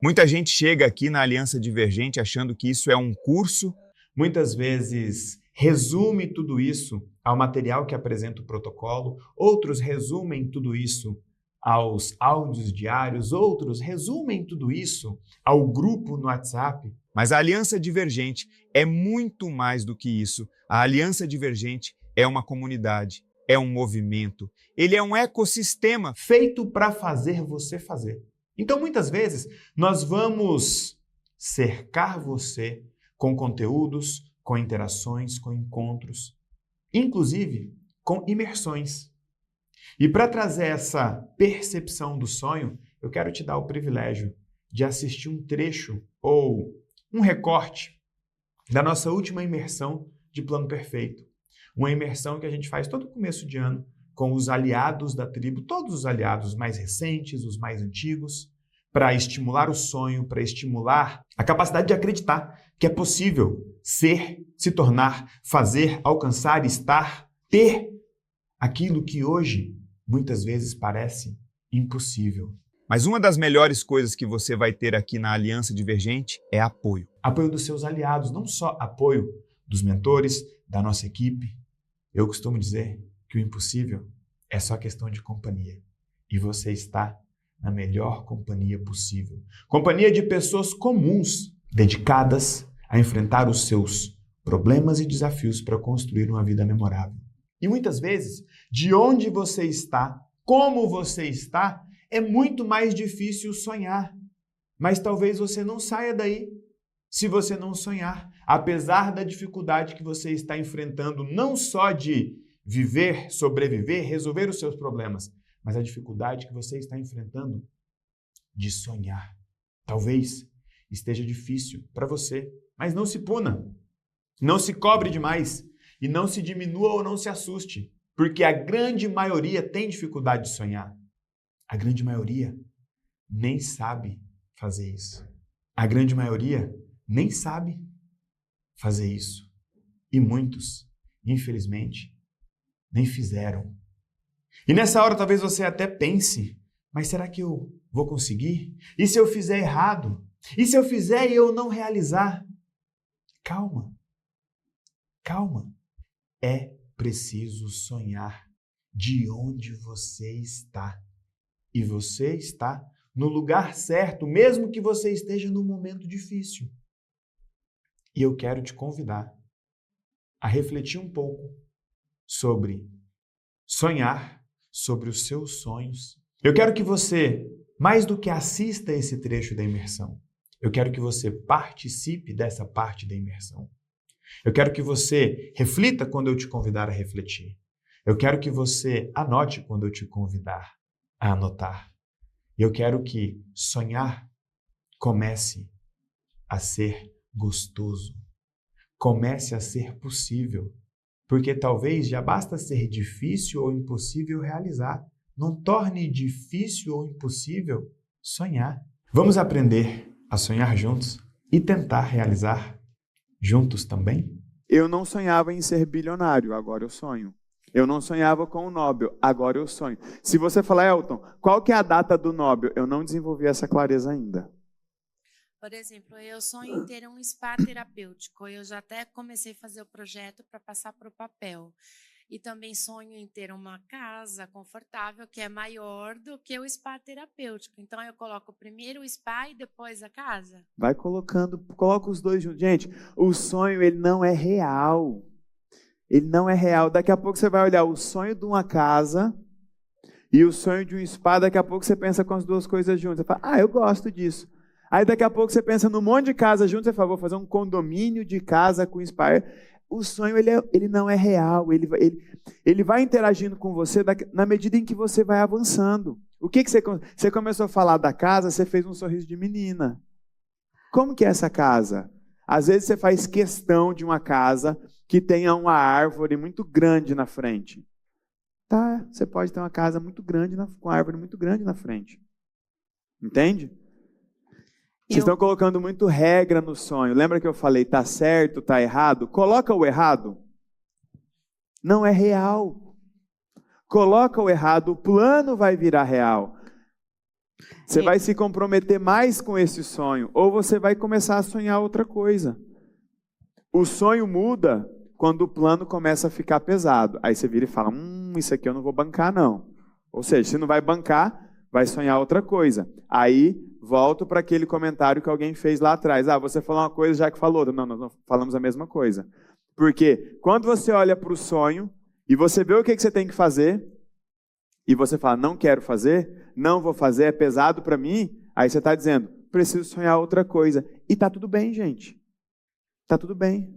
Muita gente chega aqui na Aliança Divergente achando que isso é um curso, muitas vezes resume tudo isso ao material que apresenta o protocolo, outros resumem tudo isso aos áudios diários, outros resumem tudo isso ao grupo no WhatsApp. Mas a Aliança Divergente é muito mais do que isso. A Aliança Divergente é uma comunidade, é um movimento, ele é um ecossistema feito para fazer você fazer. Então, muitas vezes, nós vamos cercar você com conteúdos, com interações, com encontros, inclusive com imersões. E para trazer essa percepção do sonho, eu quero te dar o privilégio de assistir um trecho ou um recorte da nossa última imersão de Plano Perfeito. Uma imersão que a gente faz todo começo de ano com os aliados da tribo, todos os aliados mais recentes, os mais antigos, para estimular o sonho, para estimular a capacidade de acreditar que é possível ser, se tornar, fazer, alcançar, estar, ter aquilo que hoje muitas vezes parece impossível. Mas uma das melhores coisas que você vai ter aqui na Aliança Divergente é apoio. Apoio dos seus aliados, não só apoio dos mentores, da nossa equipe. Eu costumo dizer que o impossível é só questão de companhia. E você está na melhor companhia possível. Companhia de pessoas comuns, dedicadas a enfrentar os seus problemas e desafios para construir uma vida memorável. E muitas vezes, de onde você está, como você está, é muito mais difícil sonhar. Mas talvez você não saia daí se você não sonhar. Apesar da dificuldade que você está enfrentando, não só de viver, sobreviver, resolver os seus problemas, mas a dificuldade que você está enfrentando de sonhar. Talvez esteja difícil para você, mas não se puna, não se cobre demais e não se diminua ou não se assuste, porque a grande maioria tem dificuldade de sonhar. A grande maioria nem sabe fazer isso. A grande maioria nem sabe fazer isso. E muitos, infelizmente, nem fizeram. E nessa hora talvez você até pense, mas será que eu vou conseguir? E se eu fizer errado? E se eu fizer e eu não realizar? Calma, calma. É preciso sonhar de onde você está. E você está no lugar certo, mesmo que você esteja num momento difícil. E eu quero te convidar a refletir um pouco sobre sonhar, sobre os seus sonhos. Eu quero que você, mais do que assista esse trecho da imersão, eu quero que você participe dessa parte da imersão. Eu quero que você reflita quando eu te convidar a refletir. Eu quero que você anote quando eu te convidar a anotar. E eu quero que sonhar comece a ser gostoso. Comece a ser possível. Porque talvez já basta ser difícil ou impossível realizar. Não torne difícil ou impossível sonhar. Vamos aprender a sonhar juntos e tentar realizar juntos também? Eu não sonhava em ser bilionário, agora eu sonho. Eu não sonhava com o Nobel, agora eu sonho. Se você falar, Elton, qual que é a data do Nobel? Eu não desenvolvi essa clareza ainda. Por exemplo, eu sonho em ter um spa terapêutico. Eu já até comecei a fazer o projeto para passar para o papel. E também sonho em ter uma casa confortável que é maior do que o spa terapêutico. Então, eu coloco primeiro o spa e depois a casa? Vai colocando, coloca os dois juntos. Gente, o sonho, ele não é real. Ele não é real. Daqui a pouco você vai olhar o sonho de uma casa e o sonho de um spa. Daqui a pouco você pensa com as duas coisas juntas. Você fala, eu gosto disso. Aí daqui a pouco você pensa num monte de casa junto. Você fala, vou fazer um condomínio de casa com spa. O sonho, ele não é real. Ele vai interagindo com você na medida em que você vai avançando. O que você começou a falar da casa, você fez um sorriso de menina. Como que é essa casa? Às vezes você faz questão de uma casa que tenha uma árvore muito grande na frente. Tá, você pode ter uma casa muito grande, com uma árvore muito grande na frente. Entende? Vocês estão colocando muito regra no sonho. Lembra que eu falei, tá certo, tá errado? Coloca o errado. Não é real. Coloca o errado, o plano vai virar real. Você vai se comprometer mais com esse sonho, ou você vai começar a sonhar outra coisa. O sonho muda quando o plano começa a ficar pesado. Aí você vira e fala, isso aqui eu não vou bancar não. Ou seja, se não vai bancar, vai sonhar outra coisa. Aí, volto para aquele comentário que alguém fez lá atrás. Você falou uma coisa, já que falou. Não, nós não falamos a mesma coisa. Porque quando você olha para o sonho e você vê o que você tem que fazer, e você fala, não quero fazer, não vou fazer, é pesado para mim, aí você está dizendo, preciso sonhar outra coisa. E está tudo bem, gente. Está tudo bem.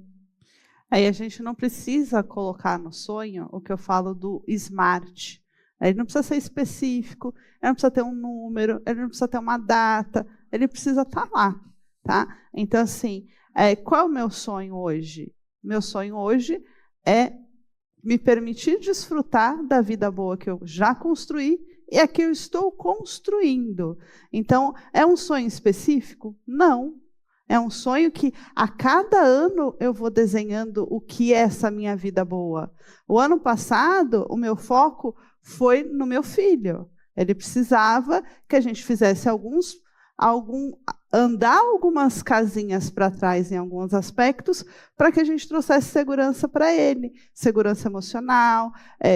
Aí a gente não precisa colocar no sonho o que eu falo do SMART. Ele não precisa ser específico, ele não precisa ter um número, ele não precisa ter uma data, ele precisa estar lá, tá? Então, assim, qual é o meu sonho hoje? Meu sonho hoje é me permitir desfrutar da vida boa que eu já construí e a que eu estou construindo. Então, é um sonho específico? Não. É um sonho que a cada ano eu vou desenhando o que é essa minha vida boa. O ano passado, o meu foco foi no meu filho. Ele precisava que a gente fizesse andar algumas casinhas para trás em alguns aspectos, para que a gente trouxesse segurança para ele. Segurança emocional,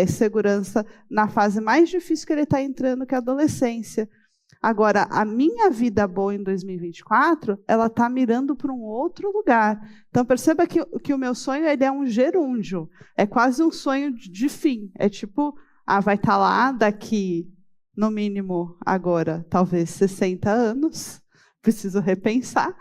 segurança na fase mais difícil que ele está entrando, que é a adolescência. Agora, a minha vida boa em 2024, ela está mirando para um outro lugar. Então, perceba que o meu sonho ele é um gerúndio. É quase um sonho de fim. É tipo, vai estar lá daqui, no mínimo, agora, talvez 60 anos. Preciso repensar,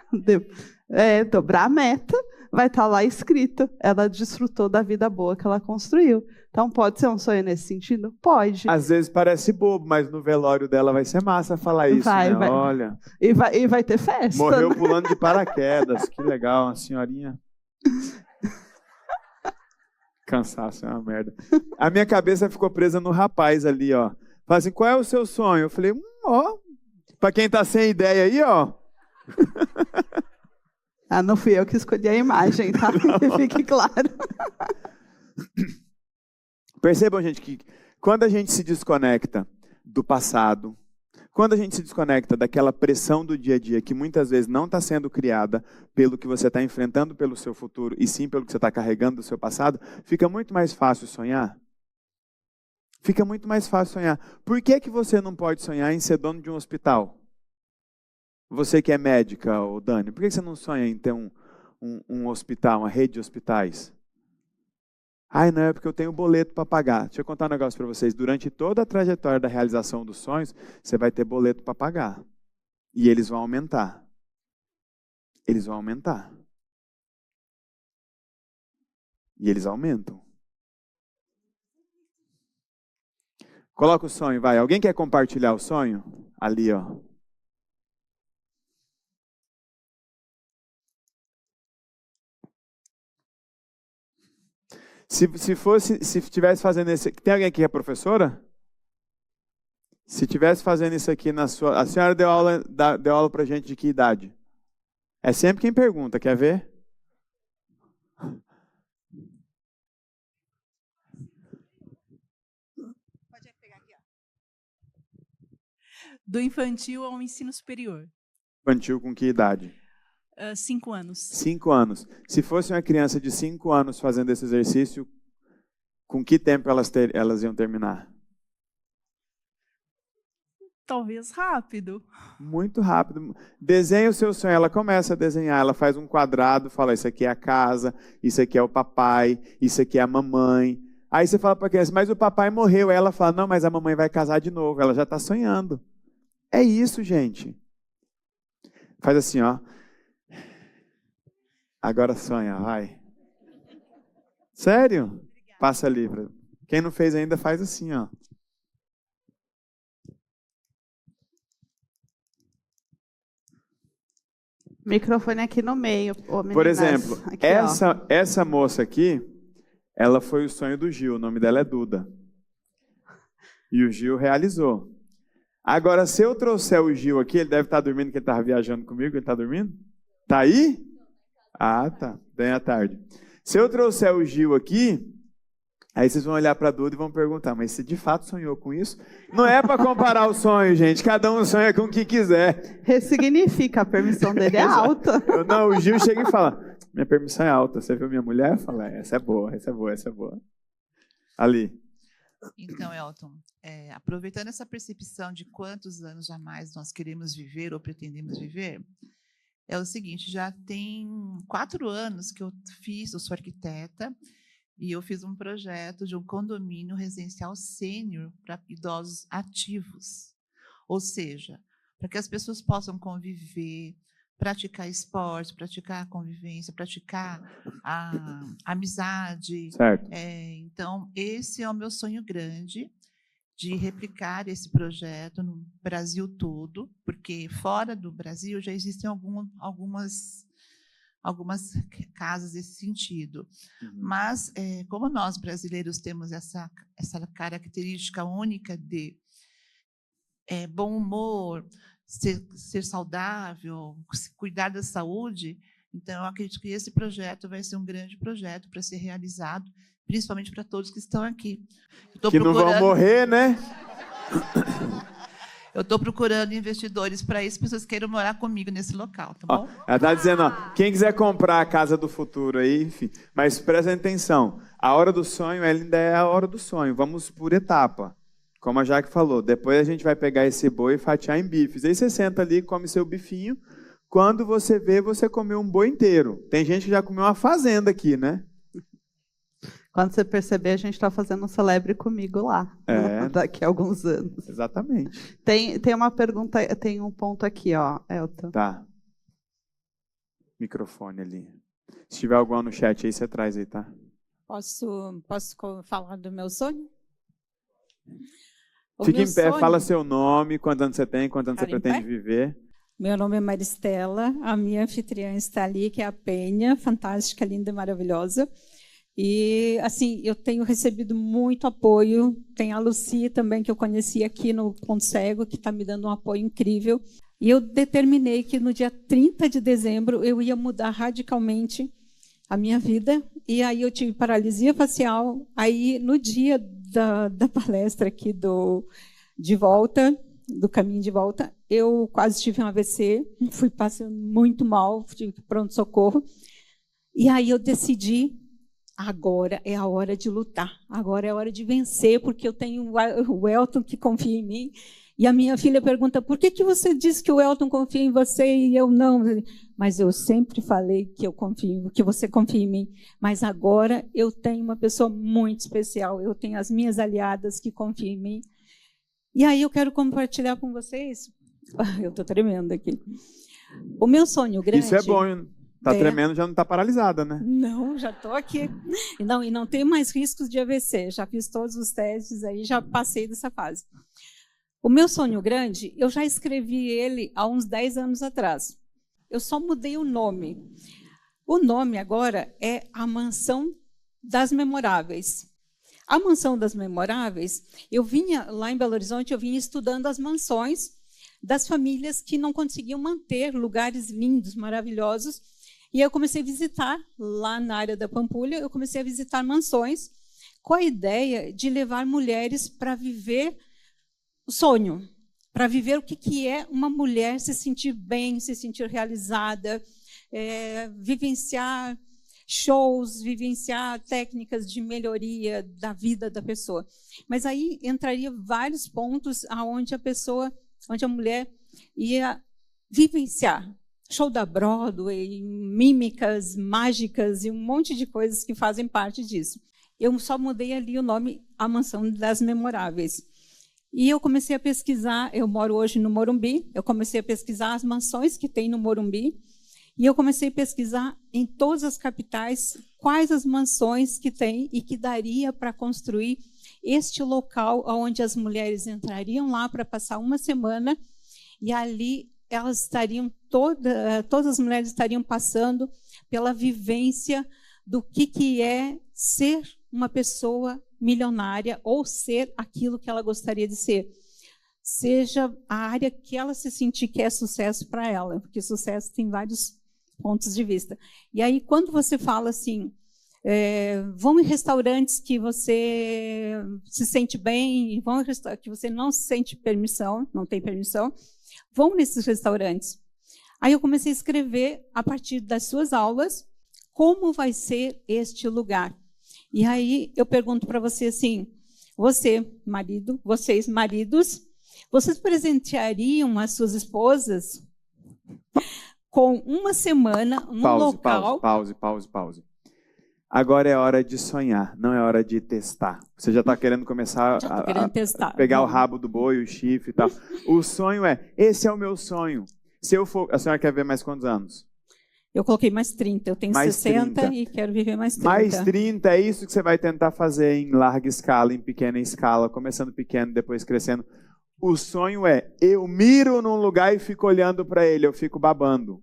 dobrar a meta. Vai estar lá escrito. Ela desfrutou da vida boa que ela construiu. Então, pode ser um sonho nesse sentido? Pode. Às vezes parece bobo, mas no velório dela vai ser massa falar isso, vai. Olha. E vai ter festa. Morreu pulando de paraquedas. Que legal, uma senhorinha. Cansaço é uma merda. A minha cabeça ficou presa no rapaz ali, ó. Fala assim, qual é o seu sonho? Eu falei, pra quem tá sem ideia aí, ó. Não fui eu que escolhi a imagem, tá? Que fique claro. Percebam, gente, que quando a gente se desconecta do passado, quando a gente se desconecta daquela pressão do dia a dia, que muitas vezes não está sendo criada pelo que você está enfrentando pelo seu futuro, e sim pelo que você está carregando do seu passado, fica muito mais fácil sonhar. Fica muito mais fácil sonhar. Por que você não pode sonhar em ser dono de um hospital? Você que é médica, Dani, por que você não sonha em ter um hospital, uma rede de hospitais? Não, é porque eu tenho boleto para pagar. Deixa eu contar um negócio para vocês. Durante toda a trajetória da realização dos sonhos, você vai ter boleto para pagar. E eles vão aumentar. Eles vão aumentar. E eles aumentam. Coloca o sonho, vai. Alguém quer compartilhar o sonho? Ali, ó. Se estivesse fazendo esse... Tem alguém aqui que é professora? Se estivesse fazendo isso aqui na sua... A senhora deu aula pra gente de que idade? É sempre quem pergunta, quer ver? Pode pegar aqui, ó. Do infantil ao ensino superior. Infantil com que idade? 5 anos. 5 anos. Se fosse uma criança de 5 anos fazendo esse exercício, com que tempo elas iam terminar? Talvez rápido. Muito rápido. Desenha o seu sonho. Ela começa a desenhar. Ela faz um quadrado, fala, isso aqui é a casa, isso aqui é o papai, isso aqui é a mamãe. Aí você fala para a criança, mas o papai morreu. Aí ela fala, não, mas a mamãe vai casar de novo. Ela já está sonhando. É isso, gente. Faz assim, ó. Agora sonha, vai. Sério? Passa ali. Quem não fez ainda, faz assim, ó. Microfone aqui no meio. Por exemplo, aqui, essa moça aqui, ela foi o sonho do Gil. O nome dela é Duda. E o Gil realizou. Agora, se eu trouxer o Gil aqui, ele deve estar dormindo, que ele estava viajando comigo. Ele está dormindo? Está aí? Ah, tá. Bem à tarde. Se eu trouxer o Gil aqui, Aí vocês vão olhar para a Duda e vão perguntar, mas você de fato sonhou com isso? Não é para comparar o sonho, gente. Cada um sonha com o que quiser. Ressignifica, a permissão dele é alta. Não, o Gil chega e fala, minha permissão é alta. Você viu minha mulher? Fala, essa é boa, essa é boa, essa é boa. Ali. Então, Elton, aproveitando essa percepção de quantos anos jamais nós queremos viver ou pretendemos viver, é o seguinte, já tem 4 anos que eu sou arquiteta, e eu fiz um projeto de um condomínio residencial sênior para idosos ativos. Ou seja, para que as pessoas possam conviver, praticar esporte, praticar a convivência, praticar a amizade. Certo. Então, esse é o meu sonho grande, de replicar esse projeto no Brasil todo, porque fora do Brasil já existem algumas casas nesse sentido. Mas, como nós brasileiros temos essa característica única de bom humor, ser saudável, cuidar da saúde, então eu acredito que esse projeto vai ser um grande projeto para ser realizado, principalmente para todos que estão aqui. Que não vão morrer, né? Eu estou procurando investidores para isso, pessoas que queiram morar comigo nesse local, tá bom? Ela está dizendo, quem quiser comprar a casa do futuro aí, enfim. Mas prestem atenção, a hora do sonho ainda é a hora do sonho. Vamos por etapa. Como a Jaque falou, depois a gente vai pegar esse boi e fatiar em bifes. Aí você senta ali e come seu bifinho. Quando você vê, você comeu um boi inteiro. Tem gente que já comeu uma fazenda aqui, né? Quando você perceber, a gente está fazendo um Celebre Comigo lá, daqui a alguns anos. Exatamente. Tem uma pergunta, tem um ponto aqui, ó, Elton. Tá. Microfone ali. Se tiver alguma no chat aí, você traz aí, tá? Posso falar do meu sonho? Fique em pé, fala seu nome, quantos anos você tem, quantos anos você pretende viver. Meu nome é Maristela, a minha anfitriã está ali, que é a Penha, fantástica, linda e maravilhosa. E, assim, eu tenho recebido muito apoio. Tem a Lucy também, que eu conheci aqui no Ponto Cego, que está me dando um apoio incrível. E eu determinei que no dia 30 de dezembro eu ia mudar radicalmente a minha vida. E aí eu tive paralisia facial. Aí, no dia da palestra aqui do caminho de volta, eu quase tive um AVC. Fui passando muito mal, tive pronto-socorro. E aí eu decidi... Agora é a hora de lutar, agora é a hora de vencer, porque eu tenho o Elton que confia em mim. E a minha filha pergunta, por que você disse que o Elton confia em você e eu não? Mas eu sempre falei que eu confio, que você confia em mim. Mas agora eu tenho uma pessoa muito especial, eu tenho as minhas aliadas que confiam em mim. E aí eu quero compartilhar com vocês, eu estou tremendo aqui, o meu sonho grande... Isso é bom, hein? Está tremendo, já não está paralisada, né? Não, já estou aqui. E não tenho mais riscos de AVC. Já fiz todos os testes, aí já passei dessa fase. O meu sonho grande, eu já escrevi ele há uns 10 anos atrás. Eu só mudei o nome. O nome agora é A Mansão das Memoráveis. A Mansão das Memoráveis, eu vinha lá em Belo Horizonte, eu vinha estudando as mansões das famílias que não conseguiam manter lugares lindos, maravilhosos. E eu comecei a visitar, lá na área da Pampulha, eu comecei a visitar mansões com a ideia de levar mulheres para viver o sonho, para viver o que é uma mulher se sentir bem, se sentir realizada, vivenciar shows, vivenciar técnicas de melhoria da vida da pessoa. Mas aí entraria vários pontos onde a mulher ia vivenciar. Show da Broadway, mímicas, mágicas e um monte de coisas que fazem parte disso. Eu só mudei ali o nome, A Mansão das Memoráveis. E eu comecei a pesquisar, eu moro hoje no Morumbi, eu comecei a pesquisar as mansões que tem no Morumbi, e eu comecei a pesquisar em todas as capitais quais as mansões que tem e que daria para construir este local onde as mulheres entrariam lá para passar uma semana, e ali elas estariam todas as mulheres estariam passando pela vivência do que é ser uma pessoa milionária ou ser aquilo que ela gostaria de ser. Seja a área que ela se sentir que é sucesso para ela, porque sucesso tem vários pontos de vista. E aí, quando você fala assim, Vão em restaurantes que você se sente bem, vão em restaurantes que você não se sente permissão, não tem permissão. Vão nesses restaurantes. Aí eu comecei a escrever, a partir das suas aulas, como vai ser este lugar. E aí eu pergunto para você assim, você, marido, vocês, maridos, vocês presenteariam as suas esposas com uma semana num local... Pause. Agora é hora de sonhar, não é hora de testar. Você já está querendo começar testar. Pegar o rabo do boi, o chifre e tal. O sonho esse é o meu sonho. Se eu for, a senhora quer ver mais quantos anos? Eu coloquei mais 30. Eu tenho mais 60 30. E quero viver mais 30. Mais 30 é isso que você vai tentar fazer em larga escala, em pequena escala, começando pequeno, depois crescendo. O sonho eu miro num lugar e fico olhando para ele, eu fico babando.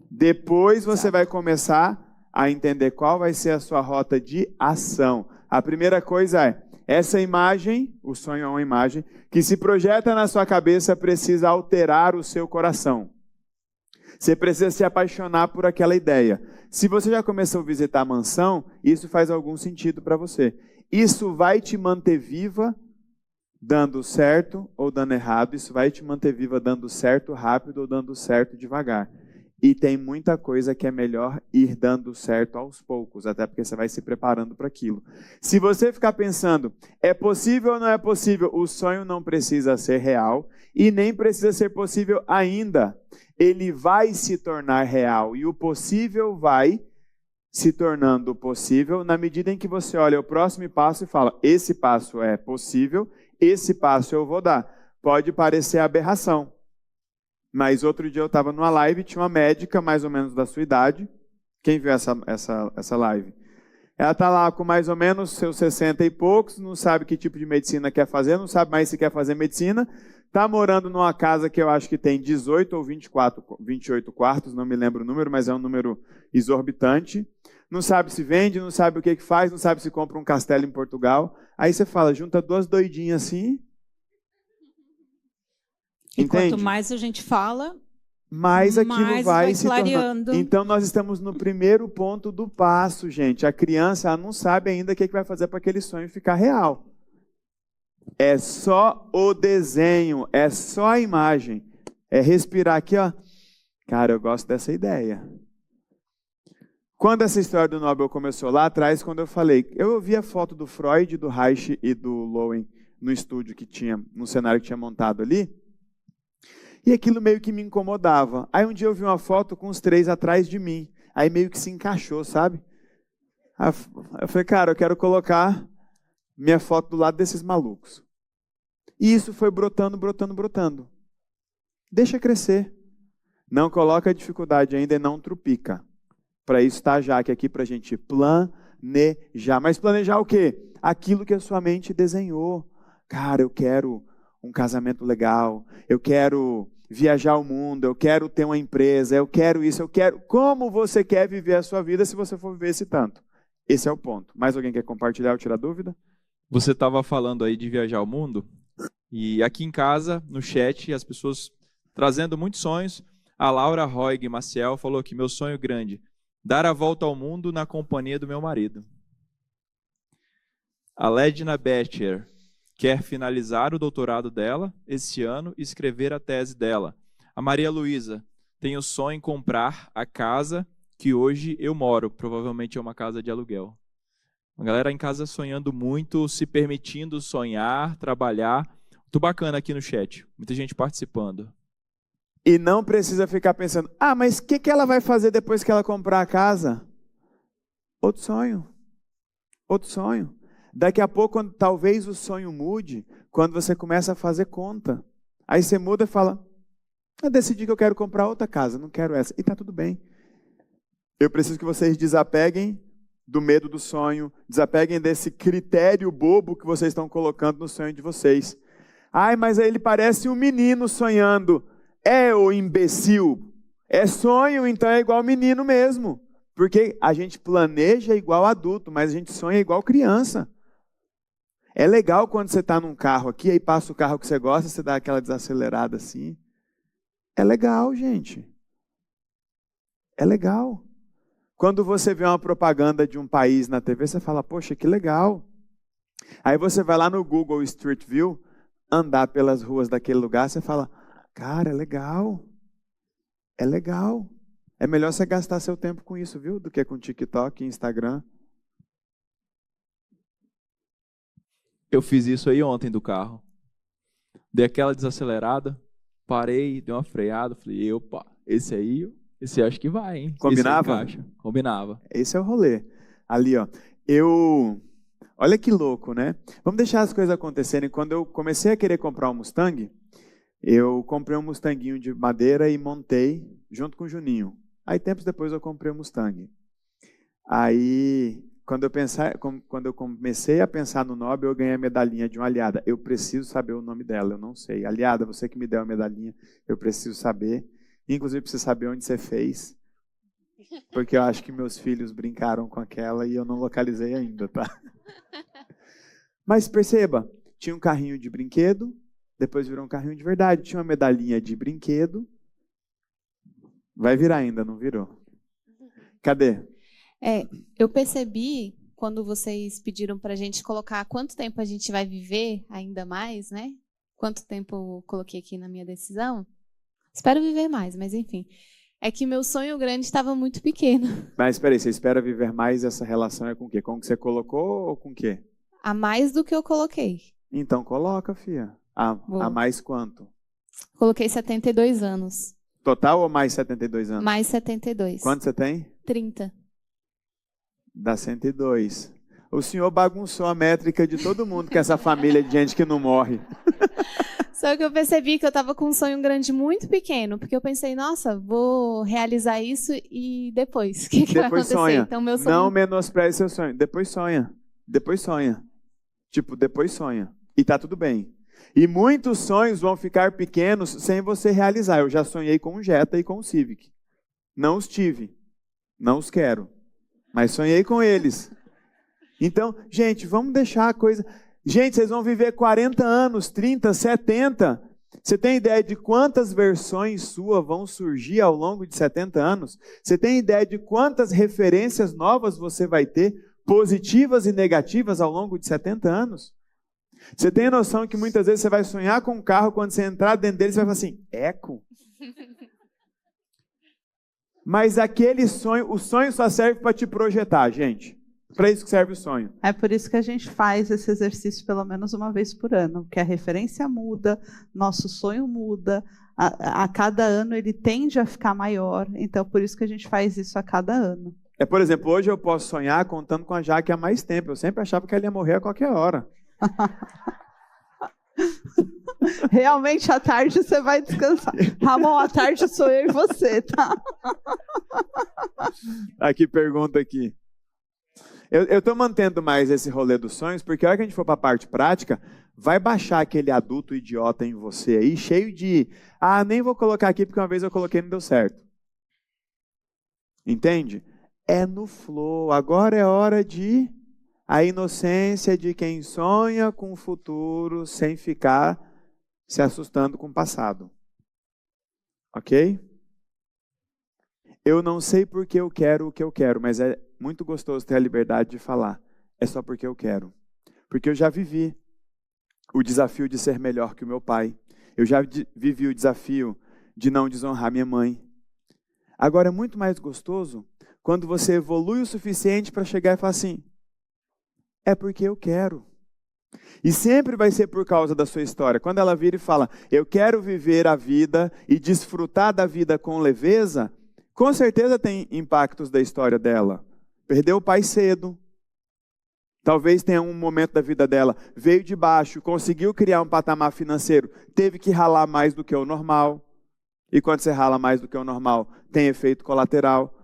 Depois você vai começar a entender qual vai ser a sua rota de ação. A primeira coisa essa imagem, o sonho é uma imagem, que se projeta na sua cabeça precisa alterar o seu coração. Você precisa se apaixonar por aquela ideia. Se você já começou a visitar a mansão, isso faz algum sentido para você. Isso vai te manter viva dando certo ou dando errado. Isso vai te manter viva dando certo rápido ou dando certo devagar. E tem muita coisa que é melhor ir dando certo aos poucos, até porque você vai se preparando para aquilo. Se você ficar pensando, é possível ou não é possível, o sonho não precisa ser real e nem precisa ser possível ainda. Ele vai se tornar real e o possível vai se tornando possível na medida em que você olha o próximo passo e fala, esse passo é possível, esse passo eu vou dar. Pode parecer aberração. Mas outro dia eu estava numa live, tinha uma médica mais ou menos da sua idade. Quem viu essa live? Ela está lá com mais ou menos seus 60 e poucos, não sabe que tipo de medicina quer fazer, não sabe mais se quer fazer medicina. Está morando numa casa que eu acho que tem 18 ou 28 quartos, não me lembro o número, mas é um número exorbitante. Não sabe se vende, não sabe o que faz, não sabe se compra um castelo em Portugal. Aí você fala, junta duas doidinhas assim... E quanto mais a gente fala, mais aquilo mais vai se clareando. tornando. Então, nós estamos no primeiro ponto do passo, gente. A criança ela não sabe ainda o que vai fazer para aquele sonho ficar real. É só o desenho, é só a imagem. É respirar aqui, ó. Cara, eu gosto dessa ideia. Quando essa história do Nobel começou lá atrás, quando eu falei, eu vi a foto do Freud, do Reich e do Lowen no estúdio que tinha, no cenário que tinha montado ali. E aquilo meio que me incomodava. Aí um dia eu vi uma foto com os três atrás de mim. Aí meio que se encaixou, sabe? Aí eu falei, cara, eu quero colocar minha foto do lado desses malucos. E isso foi brotando. Deixa crescer. Não coloca dificuldade ainda e não trupica. Para isso está a Jaque aqui para a gente planejar. Mas planejar o quê? Aquilo que a sua mente desenhou. Cara, eu quero um casamento legal. Eu quero viajar o mundo, eu quero ter uma empresa, eu quero isso, eu quero... Como você quer viver a sua vida se você for viver esse tanto? Esse é o ponto. Mais alguém quer compartilhar ou tirar dúvida? Você estava falando aí de viajar o mundo, e aqui em casa, no chat, as pessoas trazendo muitos sonhos. A Laura Roig Maciel falou que meu sonho grande, dar a volta ao mundo na companhia do meu marido. A Ledna Betcher quer finalizar o doutorado dela esse ano e escrever a tese dela. A Maria Luísa tem o sonho em comprar a casa que hoje eu moro. Provavelmente é uma casa de aluguel. A galera em casa sonhando muito, se permitindo sonhar, trabalhar. Muito bacana aqui no chat. Muita gente participando. E não precisa ficar pensando, mas o que ela vai fazer depois que ela comprar a casa? Outro sonho. Outro sonho. Daqui a pouco, talvez o sonho mude, quando você começa a fazer conta. Aí você muda e fala, eu decidi que eu quero comprar outra casa, não quero essa. E está tudo bem. Eu preciso que vocês desapeguem do medo do sonho, desapeguem desse critério bobo que vocês estão colocando no sonho de vocês. Mas aí ele parece um menino sonhando. Ô imbecil, é sonho, então é igual menino mesmo. Porque a gente planeja igual adulto, mas a gente sonha igual criança. É legal quando você está num carro aqui, aí passa o carro que você gosta, você dá aquela desacelerada assim. É legal, gente. É legal. Quando você vê uma propaganda de um país na TV, você fala, poxa, que legal. Aí você vai lá no Google Street View, andar pelas ruas daquele lugar, você fala, cara, é legal. É legal. É melhor você gastar seu tempo com isso, viu? Do que com TikTok e Instagram. Eu fiz isso aí ontem do carro. Dei aquela desacelerada, parei, dei uma freada, falei, opa, esse acho que vai, hein? Combinava? Esse aí encaixa. Combinava. Esse é o rolê. Ali, ó. Olha que louco, né? Vamos deixar as coisas acontecerem. Quando eu comecei a querer comprar um Mustang, eu comprei um Mustanguinho de madeira e montei junto com o Juninho. Aí, tempos depois, eu comprei um Mustang. Aí, quando eu comecei a pensar no Nobel, eu ganhei a medalhinha de uma aliada. Eu preciso saber o nome dela, eu não sei. Aliada, você que me deu a medalhinha, eu preciso saber. Inclusive, preciso saber onde você fez. Porque eu acho que meus filhos brincaram com aquela e eu não localizei ainda, tá? Mas perceba, tinha um carrinho de brinquedo, depois virou um carrinho de verdade. Tinha uma medalhinha de brinquedo. Vai virar ainda, não virou. Cadê? Eu percebi, quando vocês pediram para a gente colocar quanto tempo a gente vai viver ainda mais, né? Quanto tempo eu coloquei aqui na minha decisão. Espero viver mais, mas enfim. É que meu sonho grande estava muito pequeno. Mas espera aí, você espera viver mais, essa relação é com o quê? Com o que você colocou ou com o quê? A mais do que eu coloquei. Então coloca, filha. A mais quanto? Coloquei 72 anos. Total ou mais 72 anos? Mais 72. Quanto você tem? 30. Dá 102. O senhor bagunçou a métrica de todo mundo com essa família de gente que não morre. Só que eu percebi que eu estava com um sonho grande muito pequeno, porque eu pensei, nossa, vou realizar isso e depois? O que vai acontecer? Sonha. Então, meu sonho... Não menospreze seu sonho. Depois sonha. Depois sonha. Tipo, depois sonha. E tá tudo bem. E muitos sonhos vão ficar pequenos sem você realizar. Eu já sonhei com o Jetta e com o Civic. Não os tive. Não os quero. Mas sonhei com eles. Então, gente, vamos deixar a coisa... Gente, vocês vão viver 40 anos, 30, 70. Você tem ideia de quantas versões suas vão surgir ao longo de 70 anos? Você tem ideia de quantas referências novas você vai ter, positivas e negativas, ao longo de 70 anos? Você tem noção que muitas vezes você vai sonhar com um carro, quando você entrar dentro dele, você vai falar assim, eco? Mas aquele sonho, o sonho só serve para te projetar, gente. Para isso que serve o sonho. É por isso que a gente faz esse exercício pelo menos uma vez por ano, porque a referência muda, nosso sonho muda, a cada ano ele tende a ficar maior, então por isso que a gente faz isso a cada ano. Por exemplo, hoje eu posso sonhar contando com a Jaque há mais tempo, eu sempre achava que ela ia morrer a qualquer hora. Realmente, à tarde você vai descansar. Ramon, à tarde sou eu e você, tá? Aqui, pergunta aqui. Eu estou mantendo mais esse rolê dos sonhos, porque a hora que a gente for para a parte prática, vai baixar aquele adulto idiota em você aí, cheio de, nem vou colocar aqui porque uma vez eu coloquei e não deu certo. Entende? É no flow. Agora é hora de a inocência de quem sonha com o futuro sem ficar se assustando com o passado. Ok? Eu não sei porque eu quero o que eu quero, mas é muito gostoso ter a liberdade de falar. É só porque eu quero. Porque eu já vivi o desafio de ser melhor que o meu pai. Eu já vivi o desafio de não desonrar minha mãe. Agora é muito mais gostoso quando você evolui o suficiente para chegar e falar assim, é porque eu quero. E sempre vai ser por causa da sua história. Quando ela vira e fala, eu quero viver a vida e desfrutar da vida com leveza, com certeza tem impactos da história dela. Perdeu o pai cedo. Talvez tenha um momento da vida dela, veio de baixo, conseguiu criar um patamar financeiro, teve que ralar mais do que o normal. E quando você rala mais do que o normal, tem efeito colateral.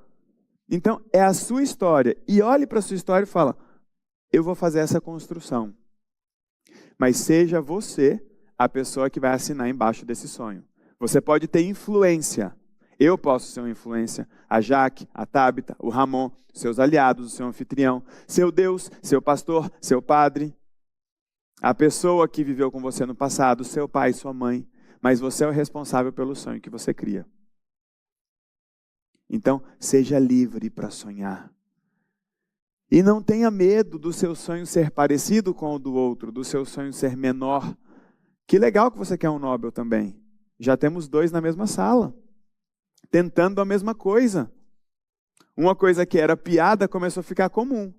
Então, é a sua história. E olhe para a sua história e fala, eu vou fazer essa construção. Mas seja você a pessoa que vai assinar embaixo desse sonho. Você pode ter influência. Eu posso ser uma influência. A Jaque, a Tabita, o Ramon, seus aliados, o seu anfitrião, seu Deus, seu pastor, seu padre, a pessoa que viveu com você no passado, seu pai, sua mãe. Mas você é o responsável pelo sonho que você cria. Então, seja livre para sonhar. E não tenha medo do seu sonho ser parecido com o do outro, do seu sonho ser menor. Que legal que você quer um Nobel também. Já temos 2 na mesma sala, tentando a mesma coisa. Uma coisa que era piada começou a ficar comum.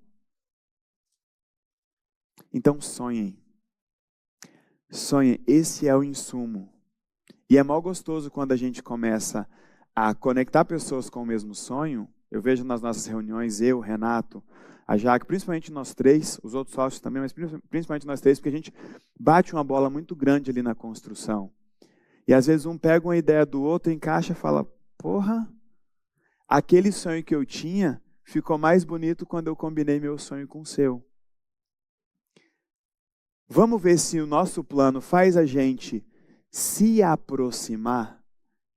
Então sonhem. Sonhem, esse é o insumo. E é mal gostoso quando a gente começa a conectar pessoas com o mesmo sonho. Eu vejo nas nossas reuniões, eu, Renato, a Jaque, principalmente nós 3, os outros sócios também, mas principalmente nós 3, porque a gente bate uma bola muito grande ali na construção. E às vezes um pega uma ideia do outro, encaixa e fala, porra, aquele sonho que eu tinha ficou mais bonito quando eu combinei meu sonho com o seu. Vamos ver se o nosso plano faz a gente se aproximar.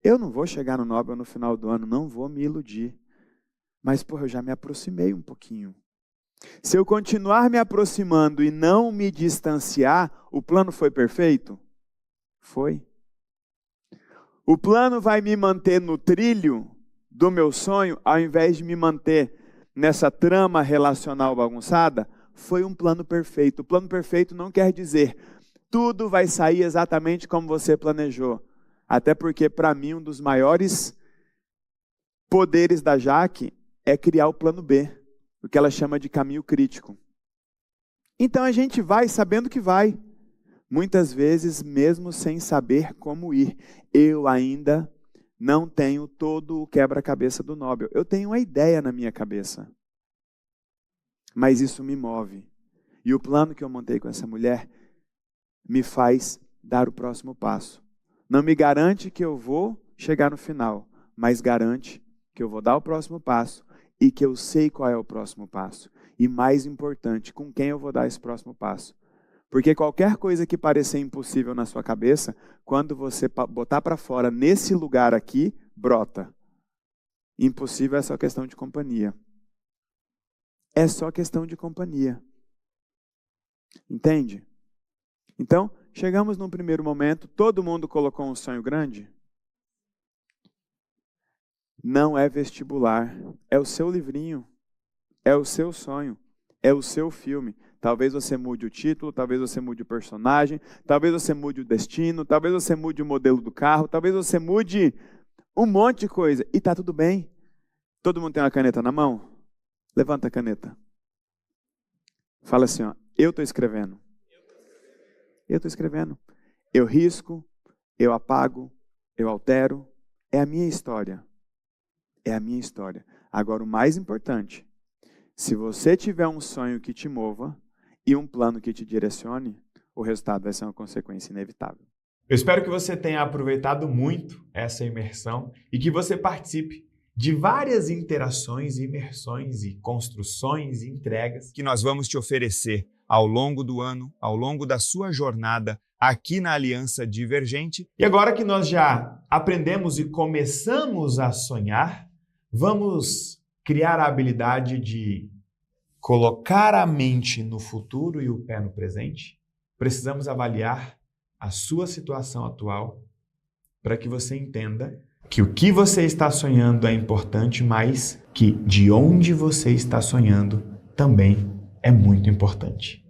Eu não vou chegar no Nobel no final do ano, não vou me iludir. Mas, porra, eu já me aproximei um pouquinho. Se eu continuar me aproximando e não me distanciar, o plano foi perfeito? Foi. O plano vai me manter no trilho do meu sonho, ao invés de me manter nessa trama relacional bagunçada? Foi um plano perfeito. O plano perfeito não quer dizer tudo vai sair exatamente como você planejou. Até porque, para mim, um dos maiores poderes da Jaque é criar o plano B, o que ela chama de caminho crítico. Então a gente vai sabendo que vai. Muitas vezes, mesmo sem saber como ir. Eu ainda não tenho todo o quebra-cabeça do Nobel. Eu tenho uma ideia na minha cabeça. Mas isso me move. E o plano que eu montei com essa mulher me faz dar o próximo passo. Não me garante que eu vou chegar no final, mas garante que eu vou dar o próximo passo e que eu sei qual é o próximo passo. E mais importante, com quem eu vou dar esse próximo passo. Porque qualquer coisa que parecer impossível na sua cabeça, quando você botar para fora nesse lugar aqui, brota. Impossível é só questão de companhia. É só questão de companhia. Entende? Então, chegamos num primeiro momento, todo mundo colocou um sonho grande? Não é vestibular, é o seu livrinho, é o seu sonho, é o seu filme. Talvez você mude o título, talvez você mude o personagem, talvez você mude o destino, talvez você mude o modelo do carro, talvez você mude um monte de coisa. E está tudo bem. Todo mundo tem uma caneta na mão? Levanta a caneta. Fala assim, ó, eu estou escrevendo. Eu estou escrevendo. Eu risco, eu apago, eu altero. É a minha história. É a minha história. Agora, o mais importante, se você tiver um sonho que te mova e um plano que te direcione, o resultado vai ser uma consequência inevitável. Eu espero que você tenha aproveitado muito essa imersão e que você participe de várias interações, imersões e construções e entregas que nós vamos te oferecer ao longo do ano, ao longo da sua jornada aqui na Aliança Divergente. E agora que nós já aprendemos e começamos a sonhar, vamos criar a habilidade de colocar a mente no futuro e o pé no presente. Precisamos avaliar a sua situação atual para que você entenda que o que você está sonhando é importante, mas que de onde você está sonhando também é muito importante.